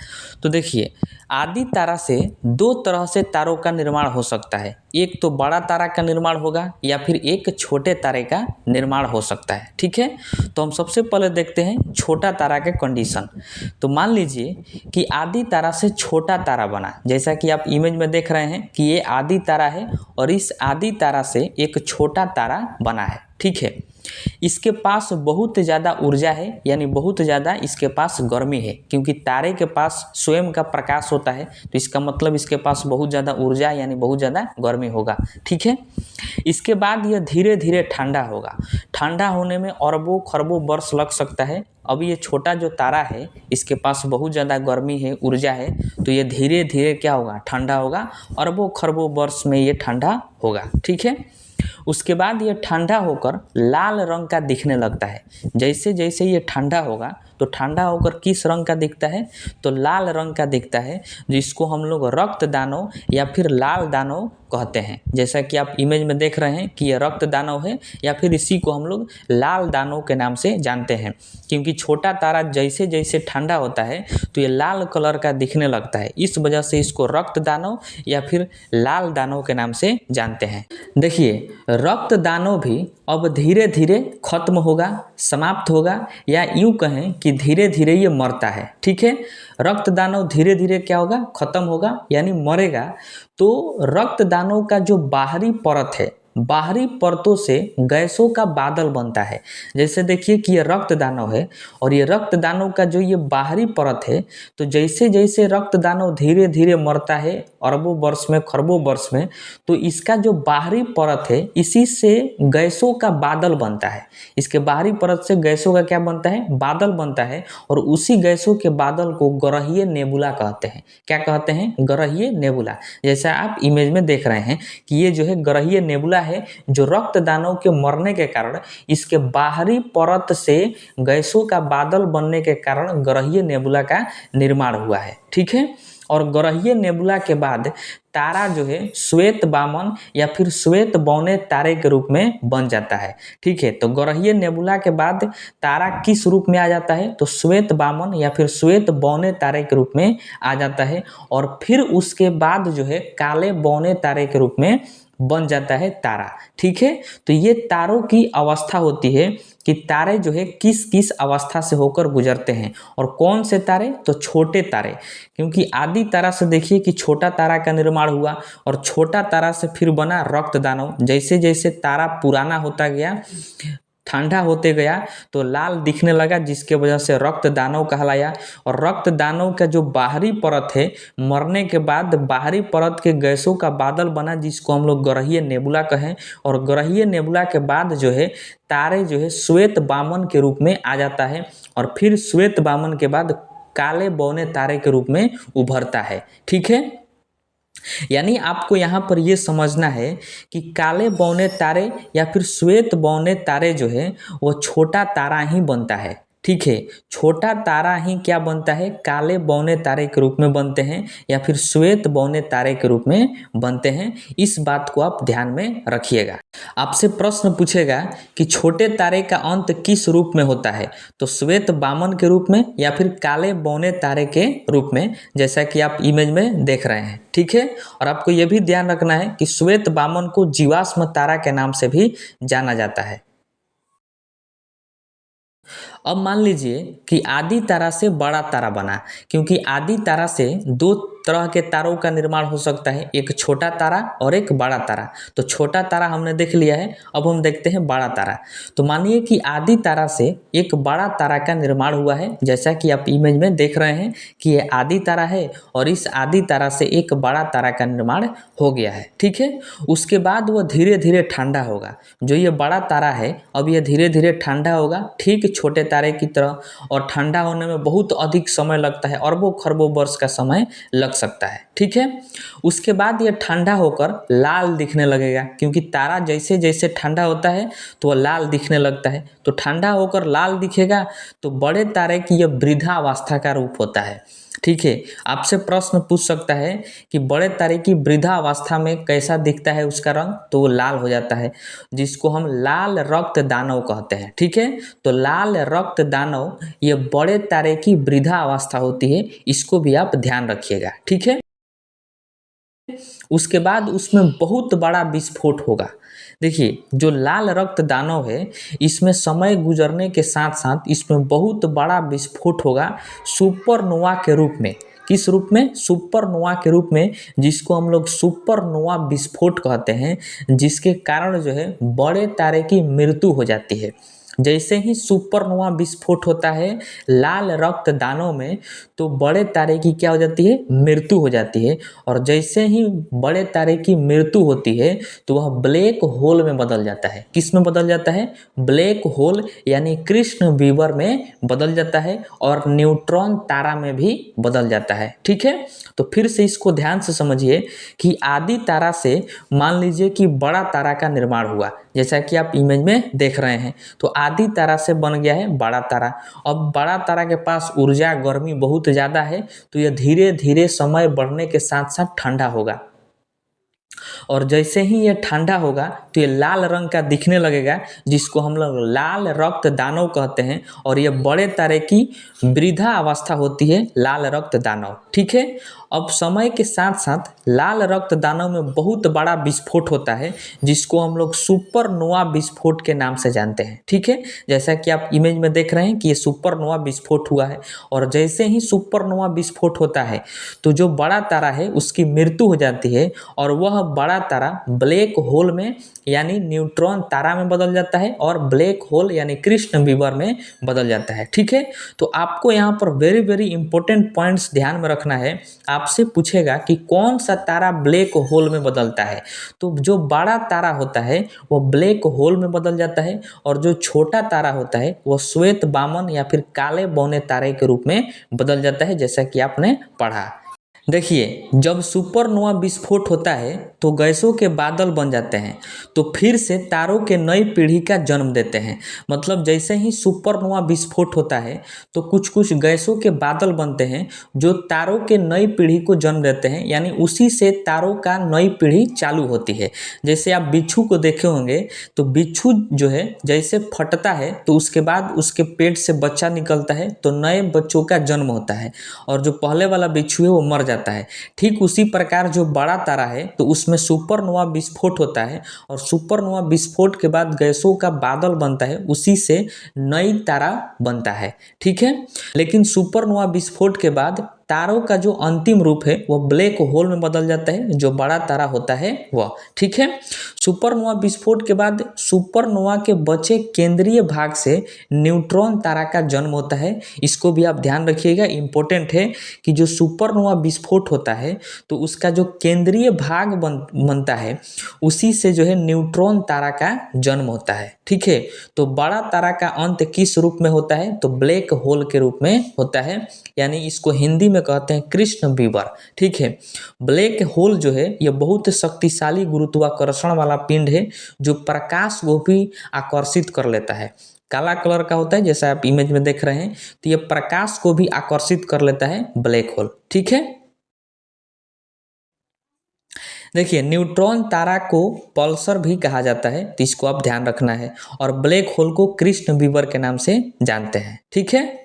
तो देखिए, आदि तारा से दो तरह से तारों का निर्माण हो सकता है। एक तो बड़ा तारा का निर्माण होगा या फिर एक छोटे तारे का निर्माण हो सकता है। ठीक है, तो हम सबसे पहले देखते हैं छोटा तारा के कंडीशन। तो मान लीजिए कि आदि तारा से छोटा तारा बना, जैसा कि आप इमेज में देख रहे हैं कि ये आदि तारा है और इस आदि तारा से एक छोटा तारा बना है। ठीक है, इसके पास बहुत ज़्यादा ऊर्जा है, यानी बहुत ज़्यादा इसके पास गर्मी है, क्योंकि तारे के पास स्वयं का प्रकाश होता है, तो इसका मतलब इसके पास बहुत ज़्यादा ऊर्जा यानी बहुत ज़्यादा गर्मी होगा। ठीक है, इसके बाद यह धीरे धीरे ठंडा होगा। ठंडा होने में अरबों खरबों वर्ष लग सकता है। अब ये छोटा जो तारा है इसके पास बहुत ज़्यादा गर्मी है, ऊर्जा है, तो ये धीरे धीरे क्या होगा? ठंडा होगा। अरबों खरबों वर्ष में ये ठंडा होगा। ठीक है, उसके बाद ये ठंडा होकर लाल रंग का दिखने लगता है। जैसे जैसे ये ठंडा होगा तो ठंडा होकर किस रंग का दिखता है? तो लाल रंग का दिखता है, जिसको हम लोग रक्त दानव या फिर लाल दानव कहते हैं। जैसा कि आप इमेज में देख रहे हैं कि ये रक्त दानव है, या फिर इसी को हम लोग लाल दानव के नाम से जानते हैं, क्योंकि छोटा तारा जैसे जैसे ठंडा होता है तो ये लाल कलर का दिखने लगता है। इस वजह से इसको रक्त दानव या फिर लाल दानव के नाम से जानते हैं। देखिए, रक्त दानव भी अब धीरे धीरे खत्म होगा, समाप्त होगा, या यूँ कहें कि धीरे धीरे ये मरता है। ठीक है, रक्त दानव धीरे धीरे क्या होगा? खत्म होगा, यानी मरेगा। तो रक्त दानव का जो बाहरी परत है, बाहरी परतों से गैसों का बादल बनता है। जैसे देखिए कि ये रक्त दानव है और ये रक्त दानव का जो ये बाहरी परत है, तो जैसे जैसे रक्त दानव धीरे धीरे मरता है अरबों वर्ष में, खरबों वर्ष में, तो इसका जो बाहरी परत है इसी से गैसों का बादल बनता है। इसके बाहरी परत से गैसों का क्या बनता है? बादल बनता है, और उसी गैसों के बादल को ग्रहीय नेबुला कहते हैं। क्या कहते हैं? ग्रहीय नेबुला। जैसा आप इमेज में देख रहे हैं कि ये जो है ग्रहीय नेबुला है, जो रक्त दानव के मरने के कारण इसके बाहरी परत से गैसों का बादल बनने के कारण ग्रहीय नेबुला का निर्माण हुआ है। ठीक है, और ग्रहीय नेबुला के बाद तारा जो है श्वेत बामन या फिर श्वेत बौने तारे के रूप में बन जाता है। ठीक है, तो ग्रहीय नेबुला के बाद तारा किस रूप में आ जाता है? तो श्वेत बामन या फिर श्वेत बौने तारे के रूप में आ जाता है, और फिर उसके बाद जो है काले बौने तारे के रूप में बन जाता है तारा। ठीक है, तो ये तारों की अवस्था होती है कि तारे जो है किस किस अवस्था से होकर गुजरते हैं। और कौन से तारे? तो छोटे तारे, क्योंकि आदि तारा से देखिए कि छोटा तारा का निर्माण हुआ, और छोटा तारा से फिर बना रक्त दानव। जैसे जैसे तारा पुराना होता गया, ठंडा होते गया, तो लाल दिखने लगा, जिसके वजह से रक्त दानव कहलाया। और रक्त दानव का जो बाहरी परत है, मरने के बाद बाहरी परत के गैसों का बादल बना, जिसको हम लोग ग्रहीय नेबुला कहें। और ग्रहीय नेबुला के बाद जो है तारे जो है श्वेत बामन के रूप में आ जाता है, और फिर श्वेत बामन के बाद काले बौने तारे के रूप में उभरता है। ठीक है, यानी आपको यहाँ पर ये समझना है कि काले बौने तारे या फिर श्वेत बौने तारे जो है वो छोटा तारा ही बनता है। ठीक है, छोटा तारा ही क्या बनता है, काले बौने तारे के रूप में बनते हैं या फिर श्वेत बौने तारे के रूप में बनते हैं। इस बात को आप ध्यान में रखिएगा। आपसे प्रश्न पूछेगा कि छोटे तारे का अंत किस रूप में होता है, तो श्वेत बामन के रूप में या फिर काले बौने तारे के रूप में, जैसा कि आप इमेज में देख रहे हैं। ठीक है, और आपको यह भी ध्यान रखना है कि श्वेत बामन को जीवाश्म तारा के नाम से भी जाना जाता है। अब मान लीजिए कि आदि तारा से बड़ा तारा बना, क्योंकि आदि तारा से दो तरह के तारों का निर्माण हो सकता है, एक छोटा तारा और एक बड़ा तारा। तो छोटा तारा हमने देख लिया है, अब हम देखते हैं बड़ा तारा। तो मानिए कि आदि तारा से एक बड़ा तारा का निर्माण हुआ है, जैसा कि आप इमेज में देख रहे हैं कि ये आदि तारा है और इस आदि तारा से एक बड़ा तारा का निर्माण हो गया है। ठीक है, उसके बाद वह धीरे धीरे ठंडा होगा। जो ये बड़ा तारा है अब ये धीरे धीरे ठंडा होगा, ठीक छोटे तारे की तरह, और ठंडा होने में बहुत अधिक समय लगता है, अरबों खरबों वर्ष का समय लग सकता है। ठीक है, उसके बाद ये ठंडा होकर लाल दिखने लगेगा, क्योंकि तारा जैसे जैसे ठंडा होता है तो वह लाल दिखने लगता है। तो ठंडा होकर लाल दिखेगा तो बड़े तारे की यह वृद्धावस्था का रूप होता है। ठीक है, आपसे प्रश्न पूछ सकता है कि बड़े तारे की वृद्धावस्था में कैसा दिखता है उसका रंग, तो वो लाल हो जाता है, जिसको हम लाल रक्त दानव कहते हैं। ठीक है, तो लाल रक्त दानव ये बड़े तारे की वृद्धावस्था होती है, इसको भी आप ध्यान रखिएगा। ठीक है, उसके बाद उसमें बहुत बड़ा विस्फोट होगा। देखिए, जो लाल रक्त दानव है इसमें समय गुजरने के साथ साथ इसमें बहुत बड़ा विस्फोट होगा सुपरनोवा के रूप में। किस रूप में, सुपरनोवा के रूप में, जिसको हम लोग सुपरनोवा विस्फोट कहते हैं, जिसके कारण जो है बड़े तारे की मृत्यु हो जाती है। जैसे ही सुपरनोवा विस्फोट होता है लाल रक्त दानों में, तो बड़े तारे की क्या हो जाती है, मृत्यु हो जाती है। और जैसे ही बड़े तारे की मृत्यु होती है तो वह ब्लैक होल में बदल जाता है। किस में बदल जाता है, ब्लैक होल यानी कृष्ण वीवर में बदल जाता है, और न्यूट्रॉन तारा में भी बदल जाता है। ठीक है, तो फिर से इसको ध्यान से समझिए कि आदि तारा से मान लीजिए कि बड़ा तारा का निर्माण हुआ, जैसा कि आप इमेज में देख रहे हैं। तो आदि तारा से बन गया है बड़ा तारा। अब बड़ा तारा के पास ऊर्जा गर्मी बहुत ज़्यादा है, तो यह धीरे धीरे समय बढ़ने के साथ साथ ठंडा होगा, और जैसे ही ये ठंडा होगा तो ये लाल रंग का दिखने लगेगा, जिसको हम लोग लाल रक्त दानव कहते हैं। और ये बड़े तारे की वृद्धा अवस्था होती है लाल रक्त दानव। ठीक है, अब समय के साथ साथ लाल रक्त दानव में बहुत बड़ा विस्फोट होता है, जिसको हम लोग सुपरनोवा विस्फोट के नाम से जानते हैं। ठीक है, जैसा कि आप इमेज में देख रहे हैं कि ये सुपरनोवा विस्फोट हुआ है, और जैसे ही सुपरनोवा विस्फोट होता है तो जो बड़ा तारा है उसकी मृत्यु हो जाती है, और वह बड़ा तारा ब्लैक होल में यानी न्यूट्रॉन तारा में बदल जाता है, और ब्लैक होल यानी कृष्ण वीवर में बदल जाता है। ठीक है, तो आपको यहाँ पर वेरी वेरी इंपॉर्टेंट पॉइंट्स ध्यान में रखना है। आपसे पूछेगा कि कौन सा तारा ब्लैक होल में बदलता है, तो जो बड़ा तारा होता है वो ब्लैक होल में बदल जाता है, और जो छोटा तारा होता है वो श्वेत बामन या फिर काले बौने तारे के रूप में बदल जाता है, जैसा कि आपने पढ़ा। देखिए, जब सुपरनोवा विस्फोट होता है तो गैसों के बादल बन जाते हैं, तो फिर से तारों के नई पीढ़ी का जन्म देते हैं। मतलब जैसे ही सुपरनोवा विस्फोट होता है तो कुछ कुछ गैसों के बादल बनते हैं जो तारों के नई पीढ़ी को जन्म देते हैं, यानी उसी से तारों का नई पीढ़ी चालू होती है। जैसे आप बिच्छू को देखे होंगे, तो बिच्छू जो है जैसे फटता है तो उसके बाद उसके पेट से बच्चा निकलता है, तो नए बच्चों का जन्म होता है, और जो पहले वाला बिच्छू है वो मर जाता है। ठीक उसी प्रकार जो बड़ा तारा है तो उसमें सुपरनोवा विस्फोट होता है, और सुपरनोवा विस्फोट के बाद गैसों का बादल बनता है, उसी से नई तारा बनता है। ठीक है, लेकिन सुपरनोवा विस्फोट के बाद तारों का जो अंतिम रूप है वह ब्लैक होल में बदल जाता है, जो बड़ा तारा होता है वह। ठीक है, सुपरनोवा विस्फोट के बाद सुपरनोवा के बचे केंद्रीय भाग से न्यूट्रॉन तारा का जन्म होता है। इसको भी आप ध्यान रखिएगा, इंपॉर्टेंट है कि जो सुपरनोवा विस्फोट होता है तो उसका जो केंद्रीय भाग बनता है उसी से जो है न्यूट्रॉन तारा का जन्म होता है। ठीक है, तो बड़ा तारा का अंत किस रूप में होता है, तो ब्लैक होल के रूप में होता है, यानी इसको हिंदी में कहते हैं कृष्ण विवर। ठीक है, ब्लैक होल जो है यह बहुत शक्तिशाली गुरुत्वाकर्षण वाला पिंड है जो प्रकाश को भी आकर्षित कर लेता है। काला कलर का होता है जैसा आप इमेज में देख रहे हैं, तो यह प्रकाश को भी आकर्षित कर लेता है ब्लैक होल। ठीक है, देखिए न्यूट्रॉन तारा को पल्सर भी कहा जाता है, तो इसको आप ध्यान रखना है, और ब्लैक होल को कृष्ण विवर के नाम से जानते हैं। ठीक है,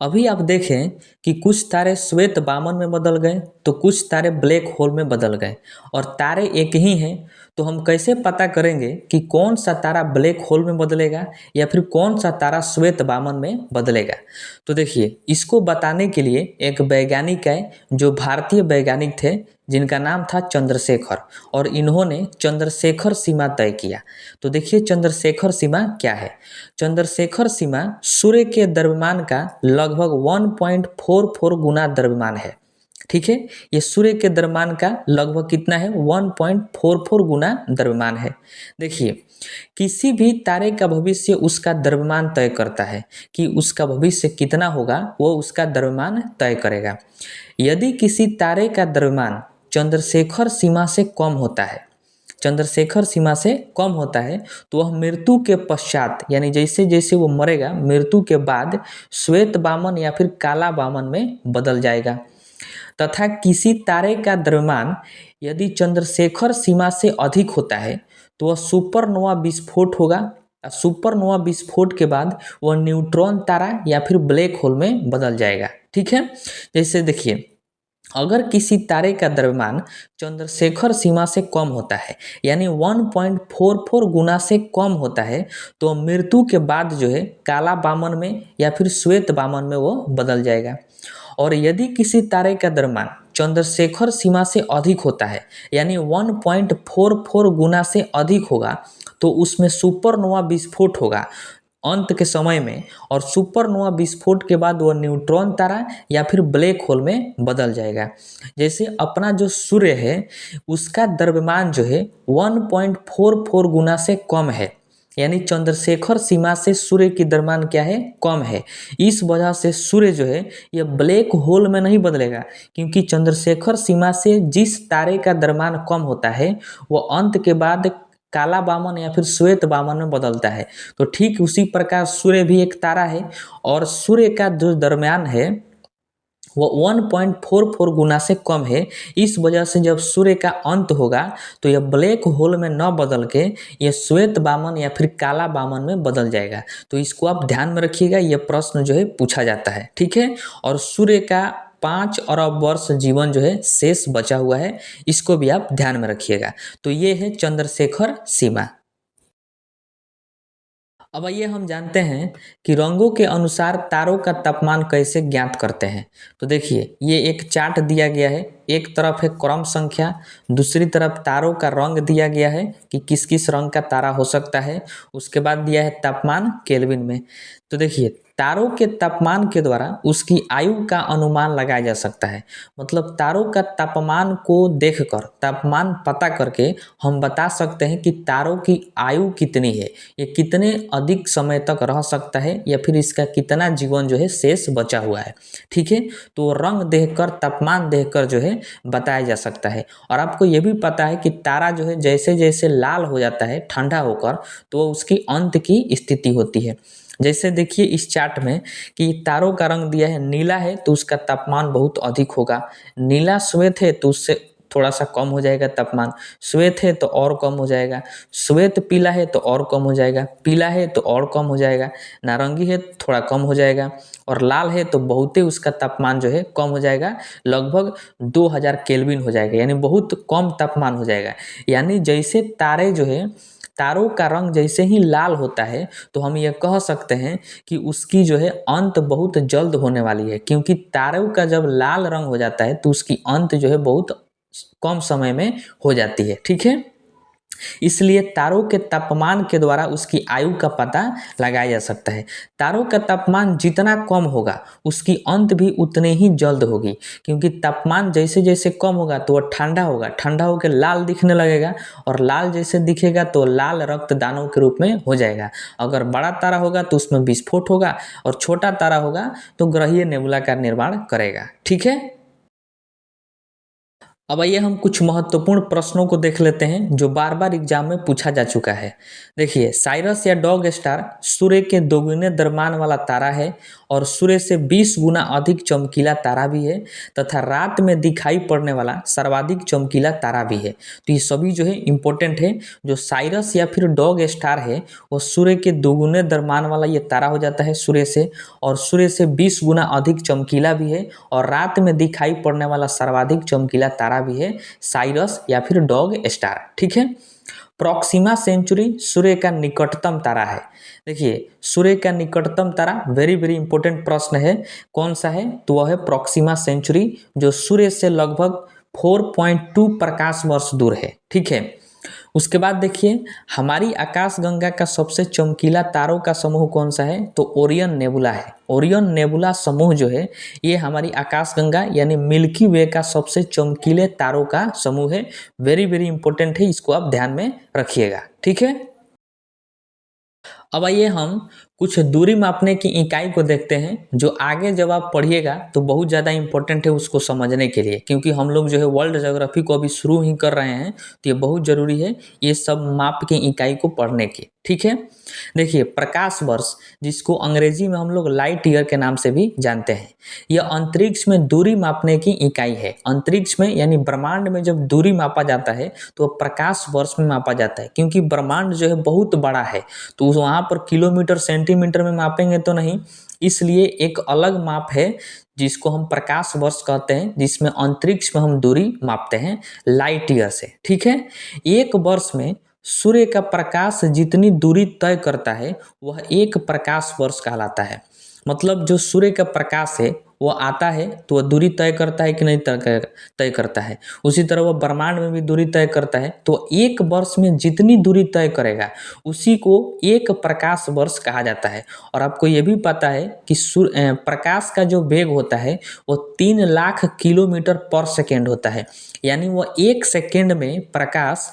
अभी आप देखें कि कुछ तारे श्वेत वामन में बदल गए तो कुछ तारे ब्लैक होल में बदल गए, और तारे एक ही हैं, तो हम कैसे पता करेंगे कि कौन सा तारा ब्लैक होल में बदलेगा या फिर कौन सा तारा श्वेत वामन में बदलेगा। तो देखिए इसको बताने के लिए एक वैज्ञानिक है जो भारतीय वैज्ञानिक थे जिनका नाम था चंद्रशेखर, और इन्होंने चंद्रशेखर सीमा तय किया। तो देखिए चंद्रशेखर सीमा क्या है। चंद्रशेखर सीमा सूर्य के द्रव्यमान का लगभग 1.44 गुना द्रव्यमान है। ठीक है, ये सूर्य के द्रव्यमान का लगभग कितना है, 1.44 गुना द्रव्यमान है। देखिए किसी भी तारे का भविष्य उसका द्रव्यमान तय करता है कि उसका भविष्य कितना होगा, वो उसका द्रव्यमान तय करेगा। यदि किसी तारे का द्रव्यमान चंद्रशेखर सीमा से कम होता है, चंद्रशेखर सीमा से कम होता है, तो वह मृत्यु के पश्चात, यानी जैसे जैसे वो मरेगा मृत्यु के बाद श्वेत वामन या फिर काला वामन में बदल जाएगा। तथा किसी तारे का द्रव्यमान यदि चंद्रशेखर सीमा से अधिक होता है तो वह सुपरनोवा विस्फोट होगा। सुपरनोवा विस्फोट के बाद वह न्यूट्रॉन तारा या फिर ब्लैक होल में बदल जाएगा। ठीक है, जैसे देखिए अगर किसी तारे का द्रव्यमान चंद्रशेखर सीमा से कम होता है, यानी 1.44 गुना से कम होता है, तो मृत्यु के बाद जो है काला वामन में या फिर श्वेत वामन में वो बदल जाएगा। और यदि किसी तारे का द्रव्यमान चंद्रशेखर सीमा से अधिक होता है, यानी 1.44 गुना से अधिक होगा, तो उसमें सुपरनोवा विस्फोट होगा अंत के समय में, और सुपरनोवा विस्फोट के बाद वह न्यूट्रॉन तारा या फिर ब्लैक होल में बदल जाएगा। जैसे अपना जो सूर्य है उसका द्रव्यमान जो है 1.44 गुना से कम है, यानी चंद्रशेखर सीमा से सूर्य की द्रव्यमान क्या है, कम है। इस वजह से सूर्य जो है यह ब्लैक होल में नहीं बदलेगा, क्योंकि चंद्रशेखर सीमा से जिस तारे का द्रव्यमान कम होता है वह अंत के बाद काला वामन या फिर श्वेत वामन में बदलता है। तो ठीक उसी प्रकार सूर्य भी एक तारा है, और सूर्य का जो द्रव्यमान है वो 1.44 गुना से कम है। इस वजह से जब सूर्य का अंत होगा तो यह ब्लैक होल में न बदल के यह श्वेत वामन या फिर काला वामन में बदल जाएगा। तो इसको आप ध्यान में रखिएगा, यह प्रश्न जो है पूछा जाता है। ठीक है, और सूर्य का 5 अरब वर्ष जीवन जो है शेष बचा हुआ है, इसको भी आप ध्यान में रखिएगा। तो ये है चंद्रशेखर सीमा। अब आइए हम जानते हैं कि रंगों के अनुसार तारों का तापमान कैसे ज्ञात करते हैं। तो देखिए ये एक चार्ट दिया गया है, एक तरफ है क्रम संख्या, दूसरी तरफ तारों का रंग दिया गया है कि किस किस रंग का तारा हो सकता है, उसके बाद दिया है तापमान केल्विन में। तो देखिए तारों के तापमान के द्वारा उसकी आयु का अनुमान लगाया जा सकता है। मतलब तारों का तापमान को देखकर, तापमान पता करके हम बता सकते हैं कि तारों की आयु कितनी है, ये कितने अधिक समय तक रह सकता है, या फिर इसका कितना जीवन जो है शेष बचा हुआ है। ठीक है, तो रंग देखकर, तापमान देखकर जो है बताया जा सकता है। और आपको ये भी पता है कि तारा जो है जैसे जैसे लाल हो जाता है ठंडा होकर, तो उसकी अंत की स्थिति होती है। जैसे देखिए इस चार्ट में कि तारों का रंग दिया है, नीला है तो उसका तापमान बहुत अधिक होगा, नीला श्वेत है तो उससे थोड़ा सा कम हो जाएगा तापमान, श्वेत है तो और कम हो जाएगा, श्वेत पीला है तो और कम हो जाएगा, पीला है तो और कम हो जाएगा, नारंगी है तो थोड़ा कम हो जाएगा, और लाल है तो बहुत ही उसका तापमान जो है कम हो जाएगा, लगभग 2000 केल्विन हो जाएगा, यानी बहुत कम तापमान हो जाएगा। यानी जैसे तारे जो है तारों का रंग जैसे ही लाल होता है तो हम ये कह सकते हैं कि उसकी जो है अंत बहुत जल्द होने वाली है, क्योंकि तारों का जब लाल रंग हो जाता है तो उसकी अंत जो है बहुत कम समय में हो जाती है। ठीक है, इसलिए तारों के तापमान के द्वारा उसकी आयु का पता लगाया जा सकता है। तारों का तापमान जितना कम होगा उसकी अंत भी उतने ही जल्द होगी, क्योंकि तापमान जैसे जैसे कम होगा तो वह ठंडा होगा, ठंडा होकर लाल दिखने लगेगा, और लाल जैसे दिखेगा तो लाल रक्त दानों के रूप में हो जाएगा। अगर बड़ा तारा होगा तो उसमें विस्फोट होगा, और छोटा तारा होगा तो ग्रहीय नेबुला का निर्माण करेगा। ठीक है, अब आइए हम कुछ महत्वपूर्ण प्रश्नों को देख लेते हैं जो बार बार एग्जाम में पूछा जा चुका है। देखिए, साइरस या डॉग स्टार सूर्य के दोगुने द्रव्यमान वाला तारा है और सूर्य से 20 गुना अधिक चमकीला तारा भी है, तथा रात में दिखाई पड़ने वाला सर्वाधिक चमकीला तारा भी है। तो ये सभी जो है इम्पोर्टेंट है। जो साइरस या फिर डॉग स्टार है वो सूर्य के दोगुने द्रव्यमान वाला ये तारा हो जाता है सूर्य से, और सूर्य से 20 गुना अधिक चमकीला भी है, और रात में दिखाई पड़ने वाला सर्वाधिक चमकीला तारा भी है साइरस या फिर डॉग स्टार। ठीक है, प्रॉक्सिमा सेंचुरी सूर्य का निकटतम तारा है। देखिए, सूर्य का निकटतम तारा वेरी वेरी इंपॉर्टेंट प्रश्न है, कौन सा है, तो वह है प्रॉक्सिमा सेंचुरी, जो सूर्य से लगभग 4.2 प्रकाश वर्ष दूर है। ठीक है, उसके बाद देखिए, हमारी आकाशगंगा का सबसे चमकीला तारों का समूह कौन सा है, तो ओरियन नेबुला है। ओरियन नेबुला समूह जो है ये हमारी आकाशगंगा यानी मिल्की वे का सबसे चमकीले तारों का समूह है। वेरी वेरी इंपॉर्टेंट है, इसको आप ध्यान में रखिएगा। ठीक है, अब आइए हम कुछ दूरी मापने की इकाई को देखते हैं, जो आगे जब आप पढ़िएगा तो बहुत ज़्यादा इंपॉर्टेंट है उसको समझने के लिए, क्योंकि हम लोग जो है वर्ल्ड ज्योग्राफी को अभी शुरू ही कर रहे हैं, तो ये बहुत ज़रूरी है ये सब माप की इकाई को पढ़ने की। ठीक है, देखिए, प्रकाश वर्ष, जिसको अंग्रेजी में हम लोग लाइट ईयर के नाम से भी जानते हैं, यह अंतरिक्ष में दूरी मापने की इकाई है। अंतरिक्ष में यानी ब्रह्मांड में जब दूरी मापा जाता है तो प्रकाश वर्ष में मापा जाता है, क्योंकि ब्रह्मांड जो है बहुत बड़ा है, तो वहाँ पर किलोमीटर सेंटीमीटर में मापेंगे तो नहीं, इसलिए एक अलग माप है जिसको हम प्रकाश वर्ष कहते हैं, जिसमें अंतरिक्ष में हम दूरी मापते हैं लाइट ईयर से। ठीक है, एक वर्ष में सूर्य का प्रकाश जितनी दूरी तय करता है वह एक प्रकाश वर्ष कहलाता है। मतलब जो सूर्य का प्रकाश है वो आता है तो वह दूरी तय करता है कि नहीं तय करता है, उसी तरह वह ब्रह्मांड में भी दूरी तय करता है, तो एक वर्ष में जितनी दूरी तय करेगा उसी को एक प्रकाश वर्ष कहा जाता है। और आपको ये भी पता है कि प्रकाश का जो वेग होता है वो 3 लाख किलोमीटर पर सेकेंड होता है, यानी वह एक सेकेंड में प्रकाश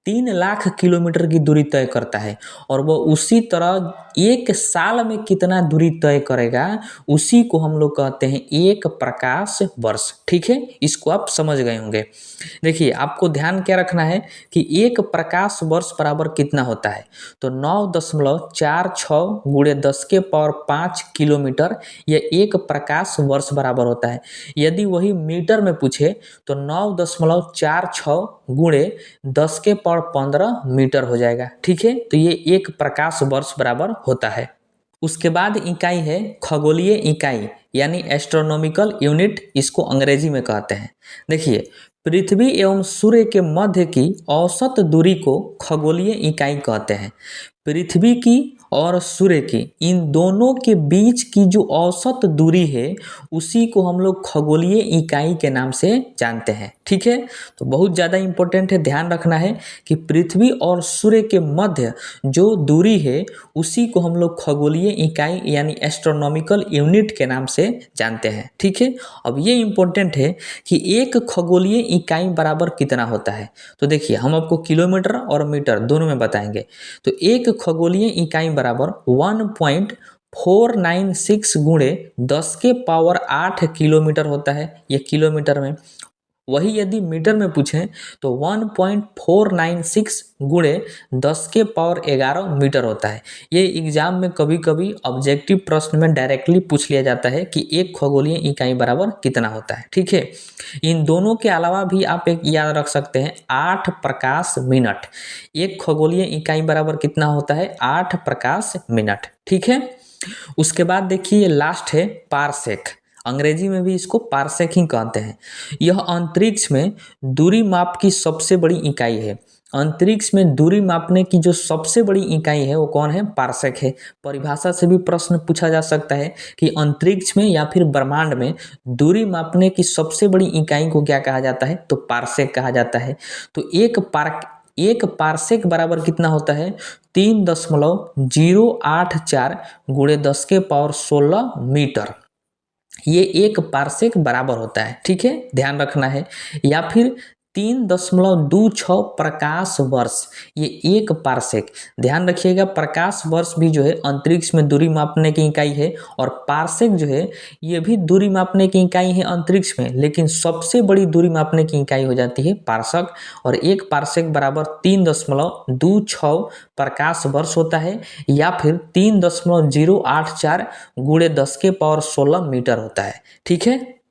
3 लाख किलोमीटर की दूरी तय करता है, और वह उसी तरह एक साल में कितना दूरी तय करेगा उसी को हम लोग कहते हैं एक प्रकाश वर्ष। ठीक है, इसको आप समझ गए होंगे। देखिए, आपको ध्यान क्या रखना है कि एक प्रकाश वर्ष बराबर कितना होता है, तो 9.46 गुणे 10 के पावर 5 किलोमीटर यह एक प्रकाश वर्ष बराबर होता है। यदि वही मीटर में पूछे तो 9.46 गुणे 10 के पावर 15 मीटर हो जाएगा। ठीक है, तो ये एक प्रकाश वर्ष बराबर होता है। उसके बाद इकाई है खगोलीय इकाई यानी एस्ट्रोनॉमिकल यूनिट, इसको अंग्रेजी में कहते हैं। देखिए, पृथ्वी एवं सूर्य के मध्य की औसत दूरी को खगोलीय इकाई कहते हैं। पृथ्वी की और सूर्य की इन दोनों के बीच की जो औसत दूरी है उसी को हम लोग खगोलीय इकाई के नाम से जानते हैं। ठीक है, तो बहुत ज़्यादा इंपॉर्टेंट है, ध्यान रखना है कि पृथ्वी और सूर्य के मध्य जो दूरी है उसी को हम लोग खगोलीय इकाई यानी एस्ट्रोनॉमिकल यूनिट के नाम से जानते हैं। ठीक है, अब ये इंपॉर्टेंट है कि एक खगोलीय इकाई बराबर कितना होता है, तो देखिए हम आपको किलोमीटर और मीटर दोनों में बताएंगे। तो एक खगोलीय इकाई बराबर 1.496 गुणे 10 के पावर 8 किलोमीटर होता है, ये किलोमीटर में। वही यदि मीटर में पूछें तो 1.496 गुणे 10 के पावर 11 मीटर होता है। ये एग्जाम में कभी कभी ऑब्जेक्टिव प्रश्न में डायरेक्टली पूछ लिया जाता है कि एक खगोलीय इकाई बराबर कितना होता है। ठीक है, इन दोनों के अलावा भी आप एक याद रख सकते हैं 8 प्रकाश मिनट। एक खगोलीय इकाई बराबर कितना होता है, 8 प्रकाश मिनट। ठीक है, उसके बाद देखिए लास्ट है पारसेक, अंग्रेजी में भी इसको पारसेक ही कहते हैं। यह अंतरिक्ष में दूरी माप की सबसे बड़ी इकाई है अंतरिक्ष में दूरी मापने की जो सबसे बड़ी इकाई है वो कौन है? पार्सेक है। परिभाषा से भी प्रश्न पूछा जा सकता है कि अंतरिक्ष में या फिर ब्रह्मांड में दूरी मापने की सबसे बड़ी इकाई को क्या कहा जाता है? तो पार्सेक कहा जाता है। तो एक पार्सेक बराबर कितना होता है? 3.084 गुणे 10 के पावर 16 मीटर। ये एक पार्सेक बराबर होता है, ठीक है, ध्यान रखना है। या फिर 3.26 प्रकाश वर्ष, ये एक पार्सेक। ध्यान रखिएगा, प्रकाश वर्ष भी जो है अंतरिक्ष में दूरी मापने की इकाई है, और पार्सेक जो है ये भी दूरी मापने की इकाई है अंतरिक्ष में, लेकिन सबसे बड़ी दूरी मापने की इकाई हो जाती है पार्सक। और एक पार्सेक बराबर 3.26 प्रकाश वर्ष होता है, या फिर 3.084 गुणे 10 के पावर 16 मीटर होता है, ठीक है।